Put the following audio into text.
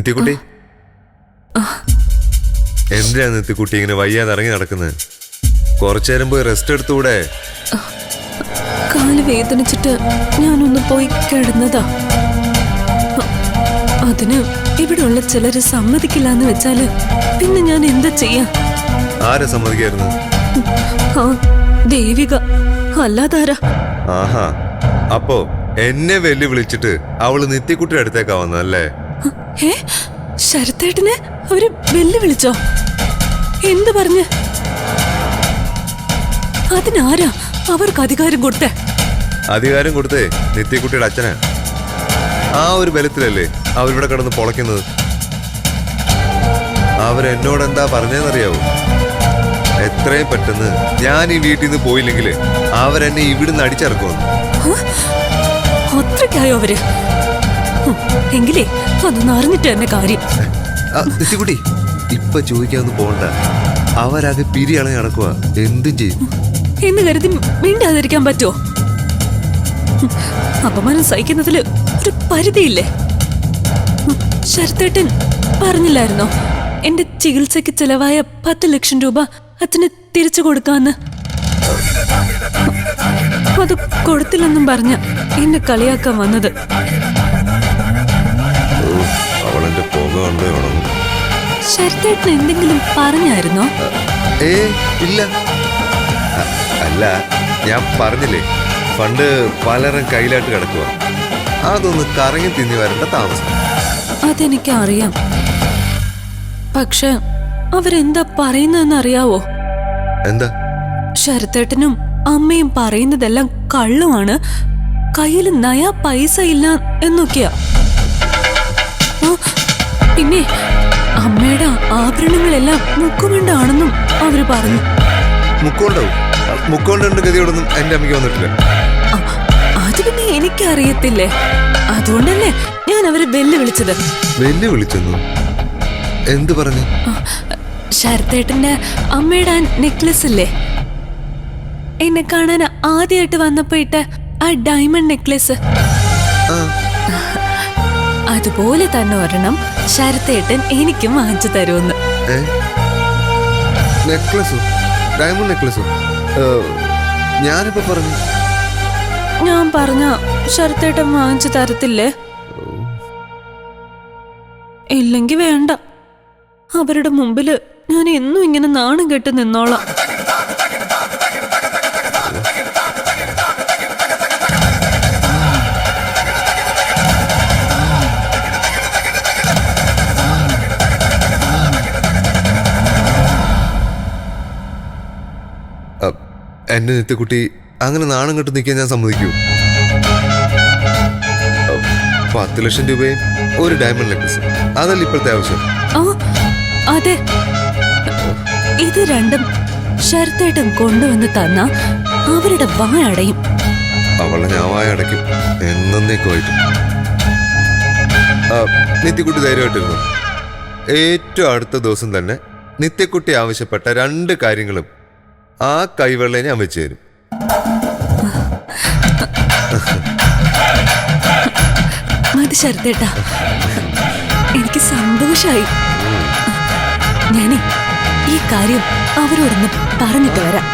നിത്യക്കുട്ടി, എന്തിനാ നിത്യക്കുട്ടി ഇങ്ങനെ വയ്യാതെ ഇറങ്ങി നടക്കുന്നത്? കുറച്ചേരം പോയി റെസ്റ്റ് എടുത്തുകൂടെ? കാല് വേദനിച്ചിട്ട് ഞാനൊന്ന് പോയി കിടന്നതാ. അതിന് ഇവിടെയുള്ള ചിലര് സമ്മതിക്കില്ല എന്ന് വെച്ചാല് പിന്നെ ഞാൻ എന്താ ചെയ്യാ? ആരെ സമ്മതിക്കായിരുന്നു? ആ ദേവിക, അല്ലാതാരാ? ആഹാ, അപ്പോ എന്നെ വെല്ലുവിളിച്ചിട്ട് അവള് നിത്യക്കുട്ടിയുടെ അടുത്തേക്കാ വന്നല്ലേ? ഏ, ശരത്തേട്ടനെ അവര് വെല്ലുവിളിച്ചോ? എന്ത് പറഞ്ഞ്? അതിനാരാ അവർക്ക് അധികാരം കൊടുത്തേ? അധികാരം കൊടുത്തേ നിത്യക്കുട്ടിയുടെ അച്ഛനാ. ആ ഒരു ബലത്തിലല്ലേ അവരിവിടെ കിടന്ന് പൊളയ്ക്കുന്നത്. അവരെന്നോട് എന്താ പറഞ്ഞതെന്നറിയാവോ? എത്രയും പെട്ടെന്ന് ഞാൻ ഈ വീട്ടിൽ നിന്ന് പോയില്ലെങ്കിൽ അവരെന്നെ ഇവിടുന്ന് അടിച്ചിറക്കുമെന്ന്. അത്രയ്ക്കായോ അവര്? എങ്കിലേ അതൊന്നും അറിഞ്ഞിട്ട് തന്നെ കാര്യം. നിത്യക്കുട്ടി, ഇപ്പൊ ചോദിക്കാന്ന് പോകണ്ട. അവരാകെ പിരിയളഞ്ഞ് നടക്കുക. എന്തും ചെയ്യും എന്ന് കരുതി മിണ്ടാതിരിക്കാൻ പറ്റുമോ? അപമാനം സഹിക്കുന്നതില് ഒരു പരിധിയില്ലേ? ശരത്തേട്ടൻ പറഞ്ഞില്ലായിരുന്നോ എന്റെ ചികിത്സയ്ക്ക് ചെലവായ 10 ലക്ഷം രൂപ അച്ഛന് തിരിച്ചു കൊടുക്കാന്ന്? അത് കൊടുത്തില്ലെന്നും പറഞ്ഞ എന്നെ കളിയാക്കാൻ വന്നത്. അവളെന്റെ പുക കണ്ടേ വേണം. ശരത്തേട്ടൻ എന്തെങ്കിലും പറഞ്ഞായിരുന്നോ? ഇല്ല. അല്ല, ഞാൻ പറഞ്ഞില്ലേ പണ്ട് പലരും കയ്യിലായിട്ട് കിടക്കുക. അതൊന്ന് കറങ്ങി തിന്നി വരേണ്ട താമസം. അതെനിക്ക് അറിയാം. പക്ഷെ അവരെന്താ പറയുന്നതെന്ന് അറിയാവോ? എന്താ? ശരത്തേട്ടനും അമ്മയും പറയുന്നതെല്ലാം കള്ളുമാണ്, കയ്യിൽ നയാ പൈസ ഇല്ല എന്നൊക്കെയാ. പിന്നെ അമ്മയുടെ ആഭരണങ്ങളെല്ലാം മുക്കുകൊണ്ടാണെന്നും അവര് പറഞ്ഞു. മുക്കോണ്ടുണ്ട് ഗതിയോടൊന്നും എന്റെ അമ്മയ്ക്ക് വന്നിട്ടില്ല. അത് പിന്നെ എനിക്കറിയത്തില്ലേ, അതുകൊണ്ടല്ലേ ഞാൻ അവരെ വെല്ലുവിളിച്ചത്. വെല്ലുവിളിച്ചെന്നു? എന്ത് പറഞ്ഞു? ശരത്തേട്ടന്റെ അമ്മയുടെ ആ നെക്ലസ് ഇല്ലേ, എന്നെ കാണാൻ ആദ്യമായിട്ട് വന്നപ്പോ ഇട്ട ആ ഡയമണ്ട് നെക്ലസ്, അതുപോലെ തന്നെ ഒരെണ്ണം ശരത്തേട്ടൻ എനിക്കും വാങ്ങിച്ചു തരുമെന്ന്. നെക്ലസോ? ഡയമണ്ട് നെക്ലസോ? ഞാനിപ്പോ പറഞ്ഞു. ഞാൻ പറഞ്ഞ ശരത്തേട്ടൻ വാങ്ങിച്ചു തരത്തില്ലേ? ഇല്ലെങ്കി വേണ്ട. അവരുടെ മുമ്പില് ഞാൻ എന്നും ഇങ്ങനെ നാണം കെട്ട് നിന്നോളാം. എന്റെ നിത്യക്കുട്ടി അങ്ങനെ നാണം കെട്ട് നിൽക്കാൻ ഞാൻ സമ്മതിക്കൂ? 10 ലക്ഷം രൂപയും ഒരു ഡയമണ്ട് നെക്ലസ്, അതല്ല ഇപ്പോഴത്തെ ആവശ്യം? അതെ, ഇത് രണ്ടും ശരത്തേട്ടൻ കൊണ്ടുവന്ന് തന്ന അവരുടെ വായടയും. അവളെ ഞാൻ വായടയ്ക്കും എന്നേക്കുമായിട്ട്. നിത്യക്കുട്ടി ധൈര്യമായിട്ടിരുന്നു. ഏറ്റവും അടുത്ത ദിവസം തന്നെ നിത്യക്കുട്ടി ആവശ്യപ്പെട്ട 2 കാര്യങ്ങളും ആ കൈവെള്ളെ ഞാൻ വെച്ച് തരും. മതി ശരത്തേട്ടാ, എനിക്ക് സന്തോഷായി. ഞാനേ ഈ കാര്യം അവരോടൊന്ന് പറഞ്ഞിട്ട് വരാം.